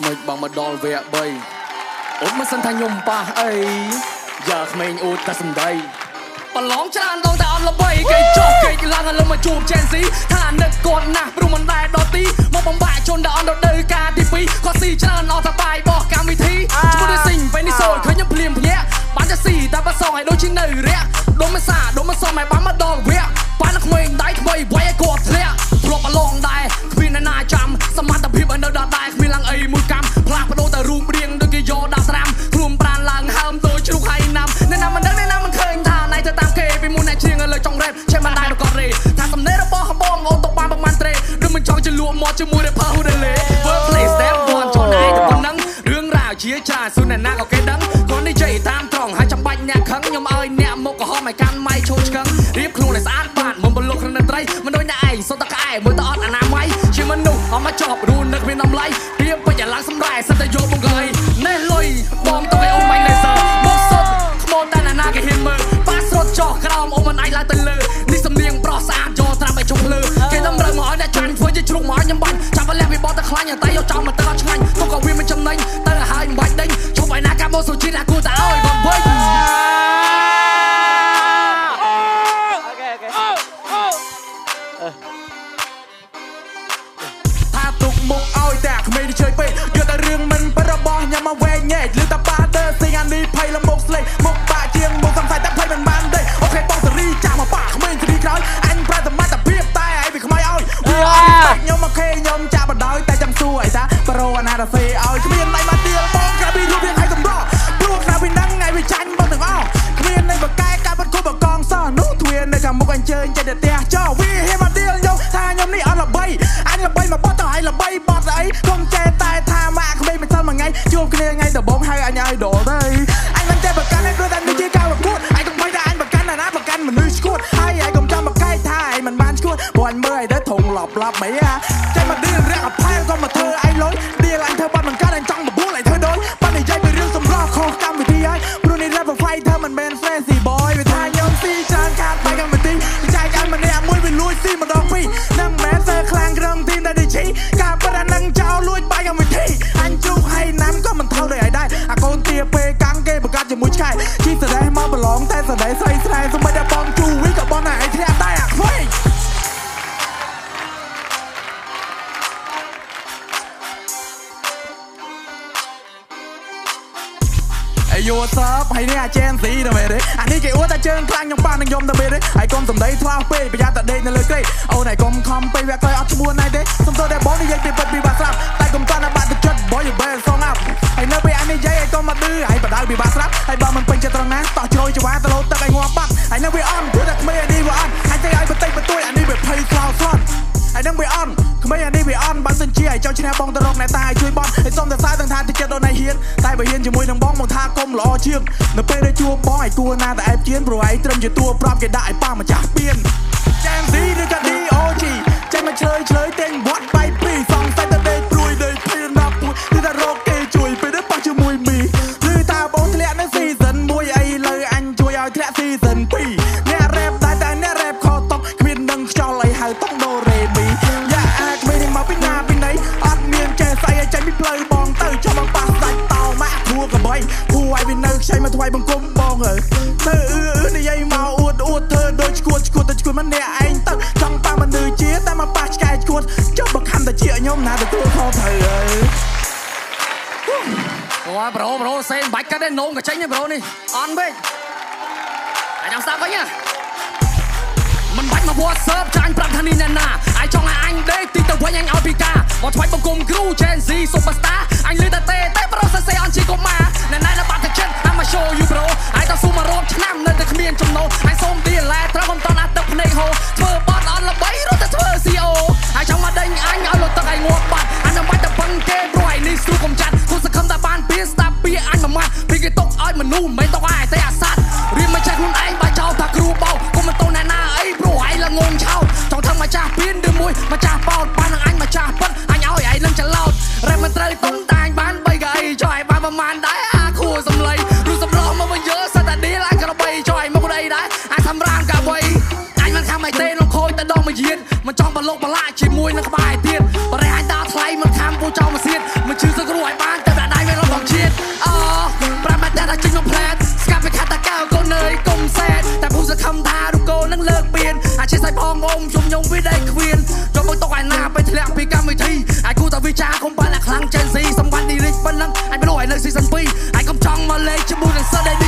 មិនបងមកដល់វគ្គ3អូនមិនសិនថាខ្ញុំប៉ះអីយ៉ាក្មេងអួតតែសំដីប្រឡងច្រើនដងតែអត់ល្បីគេចុះគេឡើងឡើងមកជួប Gen Z ថានឹកគាត់ណាស់ព្រោះមិនដែរដល់ទីមកបំបាក់ជនដែលអត់ដល់ការទី2គាត់ស៊ីច្រើនអត់ថាបាយបោះកម្មវិធីជាមួយដូចស៊ីងពេលនេះសូនឃើញខ្ញុំភ្លាមភ្ញាក់បានតែស៊ីតែបើសងឲ្យដូចជានៅរាក់ដុំមិនសាដុំមិនសមឲ្យបានមកដល់វគ្គបានក្មេងដៃថ្មីវាយឲ្យគាត់ធ្លាក់ធ្លាប់ប្រឡងដែរគ្មានអ្នកណាចាំសមត្ថភាពឲ្យនៅដល់ដែរគ្មានឡើងអីមួយកម្មផ្លាស់ប្ដូរតែរូបរាងដូចគេយកដាក់ស្រាំខ្លួនប្រានឡើងហើមដូចជ្រូកហើយណាំអ្នកណាមិនដឹងអ្នកណាមិនឃើញថាណៃទៅតាមគេពីមុនអ្នកជ្រៀងលើចុងរ៉េបចេះមិនដែរក៏រេថាសំណេររបស់បងអូនទៅបានប្រហែលត្រេដូចមិនចង់ជលក់មកជាមួយ rapper ហ៊ូដេលេ Workplace step 1ចូលណៃទៅប៉ុណ្ណឹងរឿងរ៉ាវជាច្រើនស៊ូអ្នកណាក៏គេដឹងគាត់និយាយតាមត្រង់ហើយចាំបាច់អ្នកខឹងខ្ញុំឲ្យអ្នកមកកំហំឲ្យកាន់ម៉ៃឈោឆ្កឹងរៀបខ្លួនឲ្យស្អាតបានមិនបលុកក្នុងត្រីមិនដូចអ្នកឯងសុទ្ធតែក្អែមើលទៅអត់អនាម័យជាមនុស្សអត់មកចប់រូននឹកមានតម្លៃរៀបពេញឲ្យឡើងសម្ដែងសិតតែយកមកឲ្យនេះលុយបងទៅឲ្យអូនមិនលេសមកសុទ្ធខ្មោចតែអ្នកណាគេហ៊ានមើលប៉ាស្រត់ចោះក្រោមអូនមិនអាចឡើងទៅលើនេះសំនៀងប្រុសស្អាតយកត្រាប់ឲ្យជុំភ្លើគេតម្រូវមកឲ្យអ្នកចាញ់ធ្វើជាជ្រុកមកឲ្យខ្ញុំបាញ់ចាំបើលះវាបត់តែខ្លាញ់តែយកចោលមកទៅអត់ឆ្ងាញ់ទុកក៏វាមិនចំណេញទៅឲ្យមិនបាច់ដេញជប់ឲ្យណាកាមកសុជីណាគូតែឲ្យគាត់វិញថាទុកមុខឲ្យតែក្មេងជើយពេកយកតែរឿងមិនប្ររបស់ញ៉ាំមកវែងញែកឬតែប៉ាទៅស៊ីអានេះភ័យលមុខស្លេកមុខបាក់ជាងមុខសំស័យតែភ័យមិនបានទេអូខេបងសេរីចាំមកប៉ាក្មេងសេរីក្រោយអញប្រែសមត្ថភាពតែឲ្យវាខ្មៅឲ្យវាអត់ខ្ញុំមកខេខ្ញុំចាក់បដ ாய் តែចាំសួរអីថាប្រូអាណារ៉ាសេឲ្យគ្មានណៃមកទៀលបងក្រៅពីរូបរាងឲ្យសម្រស់ព្រោះក្រៅពីហ្នឹងថ្ងៃវាចាញ់បងទាំងអស់គ្មាននៃបកែកាបាត់គប់បកងសោះនោះទ្វារនៅខាងមុខអញ្ជើញចិត្តតែចោវាហេមកទៀលយកថាខ្ញុំនេះអត់ល្បីអញល្បីមកបត់ទៅឲ្យល្បីបត់អីកុំចេះតែថាម៉ាក់ក្មេងមិនសិនមួយថ្ងៃជួបគ្នាថ្ងៃដំបងហៅអញឲ្យដលទៅអញមិនចេះបកកាន់ឲ្យព្រោះតែនេះជាការប្រកួតអញកុំបីតែអញបកកាន់ណាបកកាន់មនុស្សឈួតហើយឯងកុំចាំបកែថាឯងមិនបានឈួតព្រោះអញមើលឲ្យទៅធំឡប់អីហ่าចេះមកឌីលរះអផែលក៏មកធ្វើឯងលុយឌីលអញធ្វើបាត់មិនកើតអញចង់បបួលឲ្យធ្វើដូចបាត់និយាយពីរឿងសម្រស់ខុសកម្មវិធីហើយព្រោះនេះ rapper fighter មិនមែន fancy boy វាថាខ្ញុំស៊ីច្រើនខាតបែកកម្មវិធីចែកឲ្យម្នាក់មួយវាលួចស៊ីម្ដងពីរនឹងមែនសើខ្លាំងក្រុមទីមដែលឌីជីការប៉ិតអានឹងចោលលួចបែកកម្មវិធីអញជ្រុះហើយណាំក៏មិនថោដូចឲ្យដែរអាកូនទាពេលកាំងគេប្រកាសជាមួយឆ្កែជីសដែរមកប្រឡងតែសដែរស្រីស្រែសម្បីតែបងជូវីក៏បងតែឲ្យធ្លាក់ដែរអាខ្វែងយោសើបហើយនេះអា Gen Z ទៅមែនទេអានេះគេអួតតែជើងខ្លាំងខ្ញុំប៉ះនឹងខ្ញុំទៅមែនទេហើយកុំសំដីថ្លោះពេកប្រយ័ត្នតែដេកនៅលើក្រេអូនឯងកុំខំពេកវាក្រោយអត់ឈ្មោះណៃទេសំទោសតែបងនិយាយពីពិតពីបាក់ស្រាប់តែកុំតន់បាក់ទឹកចិត្តបងយបែរសងអាប់ហើយនៅពេលអានេះនិយាយឲ្យកុំមកឌឺហើយបដៅពីបាក់ស្រាប់ហើយបើមិនពេញចិត្តត្រង់ណាតោះជ្រោយច្វាទៅលោទឹកឲ្យងាប់បាត់ហើយនៅវាអន់ព្រោះតែក្មេងអានេះវាអន់ហើយតែឲ្យបន្តិចបន្តួចអានេះវាភ័យខ្លោស្លន់ហើយនឹងវាអន់ក្មេងអានេះវាអន់បើសិនជាឲ្យចង់ឈ្នះបងទៅរកអ្នកតាឲ្យជួយបត់ហើយសុំតែសើទាំងថាតិចចិត្តដល់ណៃហ៊ានតែបើហ៊ានជាមួយនឹងបងមកថាកុំល្អជាងនៅពេលដែលជួបបងឲ្យគួរណាតែអែបជៀនព្រោះឯងត្រឹមជាតួប្រាប់គេដាក់ឲ្យប៉ាម្ចាស់ពៀនចាងស៊ីឬក៏ DOG ចេញមកឆ្លើយតែងវត្តបាយពីរសងតែដេកព្រួយដេកភ័យណាប់ពួយឬតែរកគេជួយពេលទៅប៉ះជាមួយមីឬតាបងធ្លាក់នៅ season 1អីលើអញជួយឲ្យធ្លាក់ season 2អ្នក rap តែអ្នក rap ខតតុកគ្មាននឹងខ្យល់អីហៅតុកដូរេមីយ៉ាអាចគ្មានមកពីណាពីណីអត់មានចេះស្អីឲ្យចេញពីផ្លូវបងទៅចាំមកប៉ះដាច់តោម៉ាក់ធួកបីគួរឲ្យវានៅខ្ចីមកថ្វាយបង្គំបងអើទៅនិយាយមកអួតធ្វើដូចឈួតទៅឈួតម្នាក់ឯងទៅចង់ប៉ះមនុស្សជាតែមកប៉ះឆ្កែឈួតចុះបើខំតែជាខ្ញុំណាទទួលខុសត្រូវអើអូប្រូសេមិនបាច់កាត់ទេនោមក៏ចេញទេប្រូនេះអន់ពេកតែចង់ស្ដាប់វិញណាមិនបាច់មកវត្តសើបចាញ់ប្រាប់ថានេះអ្នកណាអាយចង់ឲ្យអញដេកទីទៅវិញអញឲ្យពីការមកថ្វាយបង្គំគ្រូ Gen Z Superstar អញលឺតែប្រូសេអន់ជីកុមារអ្នកណាដែលបាត់ទឹកចិត្តអាមក show you bro អាយតស៊ូមករោបឆ្នាំនៅតែគ្មានចំណូលអញសូមទីឡែត្រូវមិនតន់អាទឹកភ្នែកហូរធ្វើបាត់អត់ល្បីរត់តែធ្វើ CO អាយចង់មកដេញអញឲ្យលុតទឹកឲ្យងាប់បាត់អញមិនបាច់តែបឹងគេព្រោះឯនេះស្ទូកុំចាត់គូសង្ឃឹមតែបានពីស្ដាប់ពីអញមួយម៉ាត់ពីគេຕົកឲ្យមនុស្សមិនຕົកឲ្យតែអាសត្វរៀនមកចេះខ្លួនឯងបើចោលថាគ្រូបោកុំមិនតូនអ្នកណាអីព្រោះឯងល្ងងឆោតចង់ធ្វើម្ចាស់ពៀនឬមួយម្ចាស់បោតបាននឹងអញម្ចាស់ពិតអញឲ្យឯងនឹងច្រឡោតរ៉េបមិនត្រូវតុងតាញបាន3កៅអីចុះឯងបានប្រមាណដែរអាខួរសំឡីឬសំឡោមកវិញយកសិតតែឌីលអញក្របីចុះឯងមកដីដែរអាសម្រានកាវៃអញមិនខំឲ្យទេនោះខូចតែដងមួយយានមិនចង់បលុកបលាជាមួយនឹងក្បាលឯទៀតបរិះអញដល់ថ្លៃមិនខំពូចោលមកសៀតមិនជឿសឹករួច អាជាសៃផងអ៊ំខ្ញុំញងវាដៃគ្វៀនចូលមកតុកឯណាไปធ្លាក់ពីកម្មវិធីអាចគូតែវិចារកុំបានតែខ្លាំងចេនស៊ីសម្បត្តិឌីរិចប៉ុណ្ណឹងអាចមិនรู้ឲ្យនៅស៊ីซั่ន2អាចកុំចង់មកលេងជាមួយនឹងសិស្សដែល